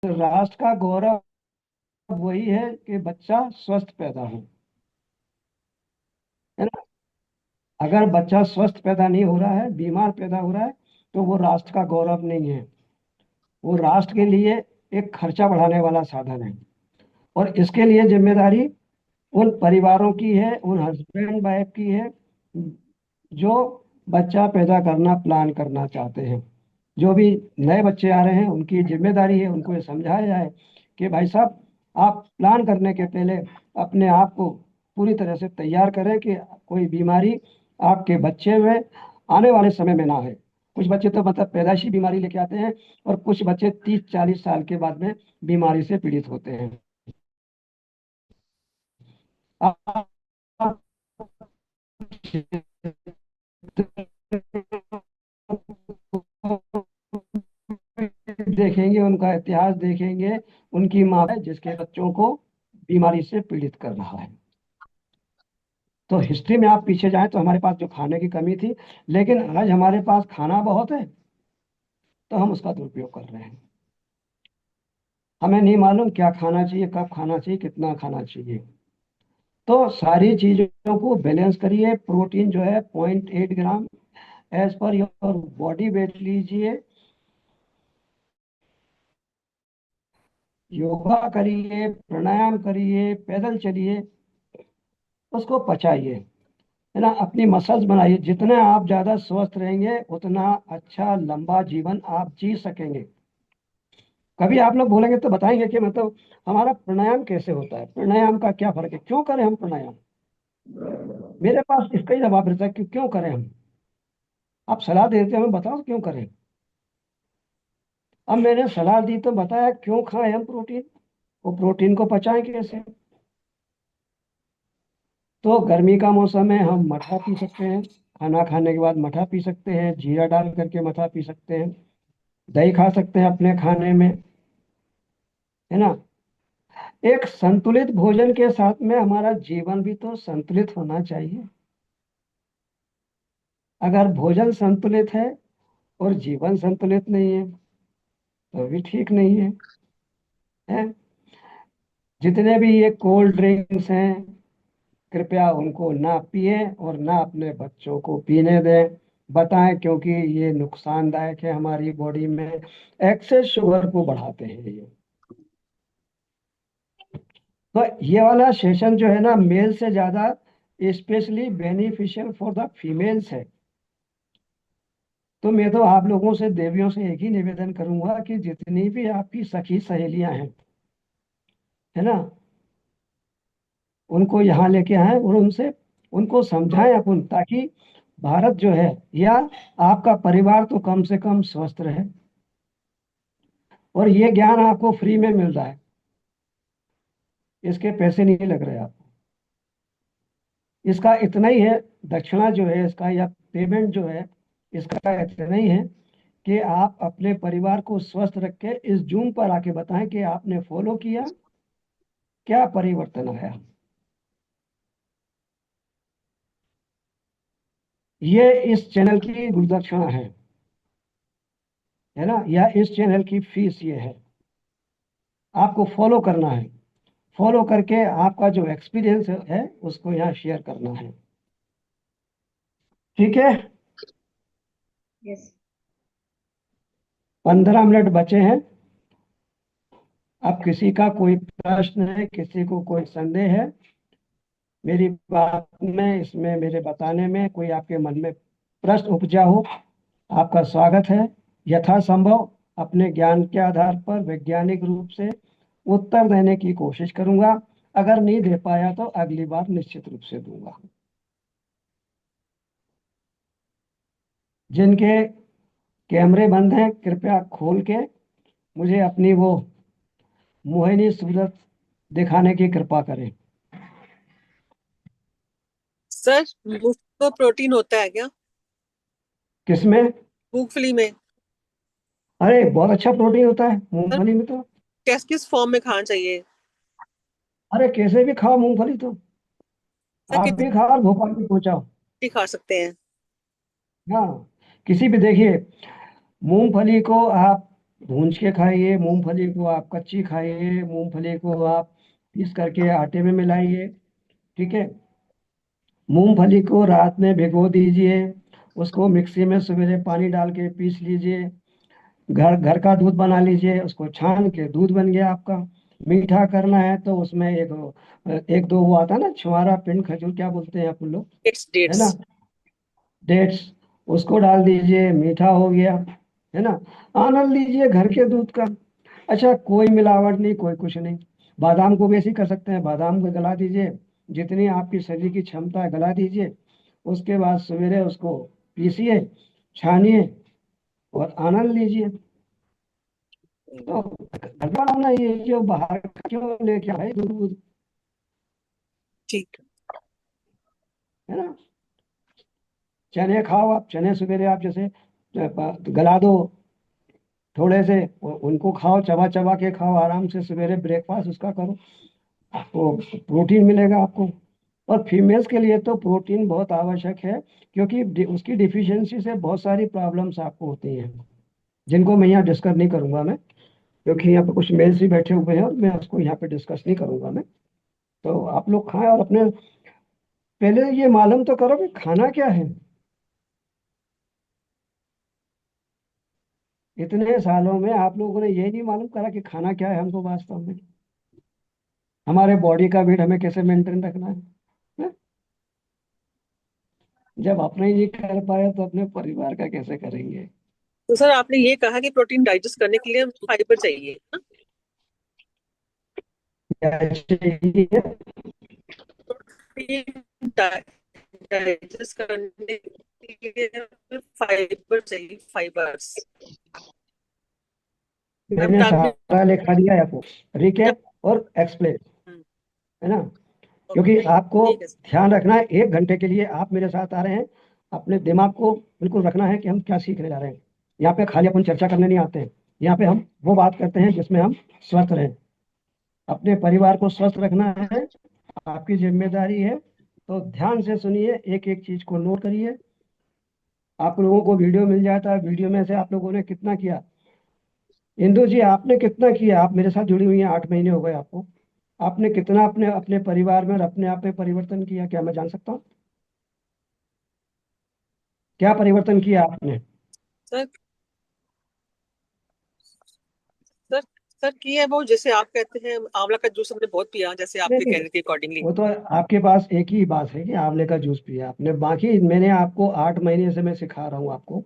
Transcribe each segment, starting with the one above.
राष्ट्र का गौरव वही है कि बच्चा स्वस्थ पैदा हो, है ना। अगर बच्चा स्वस्थ पैदा नहीं हो रहा है, बीमार पैदा हो रहा है, तो वो राष्ट्र का गौरव नहीं है। वो राष्ट्र के लिए एक खर्चा बढ़ाने वाला साधन है। और इसके लिए जिम्मेदारी उन परिवारों की है, उन हस्बैंड वाइफ की है, जो बच्चा पैदा करना प्लान करना चाहते हैं। जो भी नए बच्चे आ रहे हैं, उनकी जिम्मेदारी है उनको ये समझाया जाए कि भाई साहब, आप प्लान करने के पहले अपने आप को पूरी तरह से तैयार करें कि कोई बीमारी आपके बच्चे में आने वाले समय में ना है। कुछ बच्चे तो मतलब पैदाइशी बीमारी लेके आते हैं, और कुछ बच्चे 30-40 साल के बाद में बीमारी से पीड़ित होते हैं। आप देखेंगे, उनका इतिहास देखेंगे, उनकी माँ है जिसके बच्चों को बीमारी से पीड़ित कर रहा है। तो हिस्ट्री में आप पीछे जाएं तो हमारे पास जो खाने की कमी थी, लेकिन आज हमारे पास खाना बहुत है, तो हम उसका दुरुपयोग कर रहे हैं। हमें नहीं मालूम क्या खाना चाहिए, कब खाना चाहिए, कितना खाना चाहिए। तो सारी चीजों को बैलेंस करिए। प्रोटीन जो है 0.8 gram as per your body weight लीजिए। योगा करिए, प्राणायाम करिए, पैदल चलिए, उसको पचाइए, है ना। अपनी मसल्स बनाइए। जितने आप ज्यादा स्वस्थ रहेंगे, उतना अच्छा लंबा जीवन आप जी सकेंगे। कभी आप लोग बोलेंगे तो बताएंगे कि मतलब हमारा प्राणायाम कैसे होता है, प्राणायाम का क्या फर्क है, क्यों करें हम प्राणायाम। मेरे पास इसका ही जवाब रहता है कि क्यों करें हम। आप सलाह देते हैं, हमें बताओ क्यों करें। अब मैंने सलाह दी तो बताया क्यों खाएं हम प्रोटीन। वो प्रोटीन को पचाएं कैसे। तो गर्मी का मौसम है, हम मठा पी सकते हैं। खाना खाने के बाद मठा पी सकते हैं, जीरा डाल करके मठा पी सकते हैं। दही खा सकते हैं अपने खाने में, है ना। एक संतुलित भोजन के साथ में हमारा जीवन भी तो संतुलित होना चाहिए। अगर भोजन संतुलित है और जीवन संतुलित नहीं है, तो भी ठीक नहीं है, है। जितने भी ये कोल्ड ड्रिंक्स हैं, कृपया उनको ना पिए और ना अपने बच्चों को पीने दें। बताएं, क्योंकि ये नुकसानदायक है हमारी बॉडी में। एक्सेस शुगर को बढ़ाते हैं ये। तो ये वाला सेशन जो है ना, मेल से ज्यादा specially beneficial for the females है। तो मैं तो आप लोगों से, देवियों से एक ही निवेदन करूंगा कि जितनी भी आपकी सखी सहेलियां हैं, है ना, उनको यहाँ लेके आए और उनसे उनको समझाएं अपन, ताकि भारत जो है, या आपका परिवार तो कम से कम स्वस्थ रहे। और ये ज्ञान आपको फ्री में मिल रहा है, इसके पैसे नहीं लग रहे आपको। इसका इतना ही है, दक्षिणा जो है इसका, या पेमेंट जो है इसका, इतना ही है कि आप अपने परिवार को स्वस्थ रख के इस जूम पर आके बताएं कि आपने फॉलो किया, क्या परिवर्तन आया। ये इस चैनल की गुरुदक्षिणा है ना, या इस चैनल की फीस ये है। आपको फॉलो करना है। फॉलो करके आपका जो एक्सपीरियंस है उसको यहाँ शेयर करना है। ठीक है। यस। 15 मिनट बचे हैं। अब किसी का कोई प्रश्न है, किसी को कोई संदेह है मेरी बात में, इसमें मेरे बताने में, कोई आपके मन में प्रश्न उपजा हो, आपका स्वागत है। यथासंभव अपने ज्ञान के आधार पर वैज्ञानिक रूप से उत्तर देने की कोशिश करूंगा। अगर नहीं दे पाया तो अगली बार निश्चित रूप से दूंगा। जिनके कैमरे बंद हैं, कृपया खोल के मुझे अपनी वो मोहिनी सूरत दिखाने की कृपा करें। सर, मुफ्त में प्रोटीन होता है क्या? किसमें? मूंगफली में। अरे बहुत अच्छा प्रोटीन होता है सर, मूंगफली में तो। किस किस फॉर्म में खाना चाहिए? अरे कैसे भी खाओ मूंगफली तो। सर, आप कितनी भी खाओ और भोपाल भी पहुंचाओ। खा सकते हैं? हाँ, किसी भी, देखिए, मूंगफली को आप भून के खाइए, मूंगफली को आप कच्ची खाइए, मूंगफली को आप पीस करके आटे में मिलाइए। ठीक है। मूंगफली को रात में भिगो दीजिए, उसको मिक्सी में सवेरे पानी डाल के पीस लीजिए। घर घर का दूध बना लीजिए, उसको छान के दूध बन गया आपका। मीठा करना है तो उसमें एक दो वो आता है ना, छुआरा, पिंड, खजूर, क्या बोलते हैं आप लोग, डेट्स है डेट्स। ना, डेट्स, उसको डाल दीजिए, मीठा हो गया, है ना। आनंद लीजिए घर के दूध का। अच्छा, कोई मिलावट नहीं, कोई कुछ नहीं। बादाम को भी ऐसे ही कर सकते हैं, बादाम को गला दीजिए, जितनी आपकी शरीर की क्षमता है गला दीजिए। उसके बाद सवेरे उसको पीसिए, छानिए और आनंद लीजिए। तो घर बनाना, ये जो बाहर का क्यों लेके आए दूध, ठीक। है ना। चने खाओ आप, चने सवेरे आप जैसे गला दो थोड़े से, उनको खाओ, चबा चबा के खाओ, आराम से सवेरे ब्रेकफास्ट उसका करो, आपको प्रोटीन मिलेगा आपको। और फीमेल्स के लिए तो प्रोटीन बहुत आवश्यक है, क्योंकि उसकी डिफिशियंसी से बहुत सारी प्रॉब्लम्स आपको होती हैं, जिनको मैं यहाँ डिस्कस नहीं करूंगा मैं, क्योंकि यहाँ पे कुछ मेल्स भी बैठे हुए हैं और मैं उसको यहाँ पे डिस्कस नहीं करूंगा मैं। तो आप लोग खाएं, और अपने पहले ये मालूम तो करो कि खाना क्या है। इतने सालों में आप लोगों ने ये नहीं मालूम करा कि खाना क्या है हमको वास्तव में, हमारे बॉडी का वेट हमें कैसे मेंटेन रखना है, हैं? जब अपने ही नहीं कर पाए तो अपने परिवार का कैसे करेंगे। तो सर आपने ये कहा कि प्रोटीन डाइजेस्ट करने के लिए फाइबर चाहिए ना? क्या चाहिए? प्रोटीन डाइजेस्ट करने के लिए फाइबर चाहिए, फाइबर्स। मैम मैंने आपने सारा लिखा दिया है आपको, जब रिकेप और एक्सप्लेन, हम्म, है ना। ओके, क्योंकि आपको ठीक है सर। ध्यान रखना है, 1 घंटे के लिए आप मेरे साथ आ रहे हैं, अपने दिमाग को बिल्कुल रखना है कि हम क्या सीखने जा रहे हैं। यहाँ पे खाली अपन चर्चा करने नहीं आते हैं, यहाँ पे हम वो बात करते हैं जिसमें हम स्वस्थ रहें। अपने परिवार को स्वस्थ रखना है, आपकी जिम्मेदारी है। तो ध्यान से सुनिए, एक एक चीज को नोट करिए। आप लोगों को वीडियो मिल जाता है, वीडियो में से आप लोगों ने कितना किया। इंदु जी, आपने कितना किया? आप मेरे साथ जुड़ी हुई हैं, 8 महीने हो गए आपको। आपने कितना अपने अपने परिवार में और अपने आप में परिवर्तन किया, क्या मैं जान सकता हूँ? क्या परिवर्तन किया आपने? सर सर सर की है वो, जैसे आप कहते हैं आंवला का जूस हमने बहुत पिया, जैसे नहीं आपके नहीं, कहने के अकॉर्डिंगली। वो तो आपके पास एक ही बात है कि आंवले का जूस पिया आपने, बाकी मैंने आपको 8 महीने से मैं सिखा रहा हूँ आपको,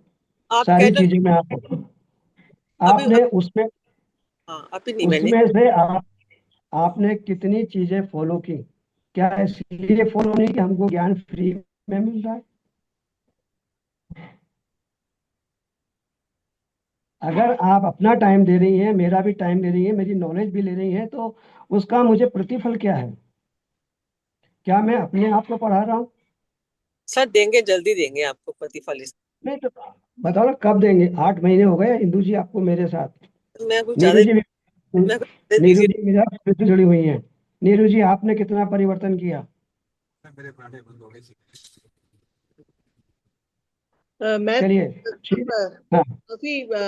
आप कह सारी रहे चीजें मैं आपको, अभी आपने उसमें हाँ, अभी नहीं मैंने। उसमें से आपने कितनी चीजें फॉलो की? क्या इसलिए फॉलो नहीं कि हमको ज्ञान फ्री में मिल रहा है? अगर आप अपना टाइम दे रही हैं, मेरा भी टाइम ले रही हैं, मेरी नॉलेज भी ले रही हैं, तो उसका मुझे प्रतिफल क्या है? क्या मैं अपने आप को पढ़ा रहा हूँ? सर देंगे, जल्दी देंगे आपको प्रतिफल नहीं तो बताओ ना कब देंगे? 8 महीने हो गए इंदू जी आपको मेरे साथ। मैं कुछ ज्यादा नीरू ही, जी भी, मैं कुछ ज्यादा नीरू बिजी। जी मेरा फिर से जुड़ी हुई हैं। नीरू जी, आपने कितना परिवर्तन किया? मैं चलिए, ठीक है। हाँ। काफी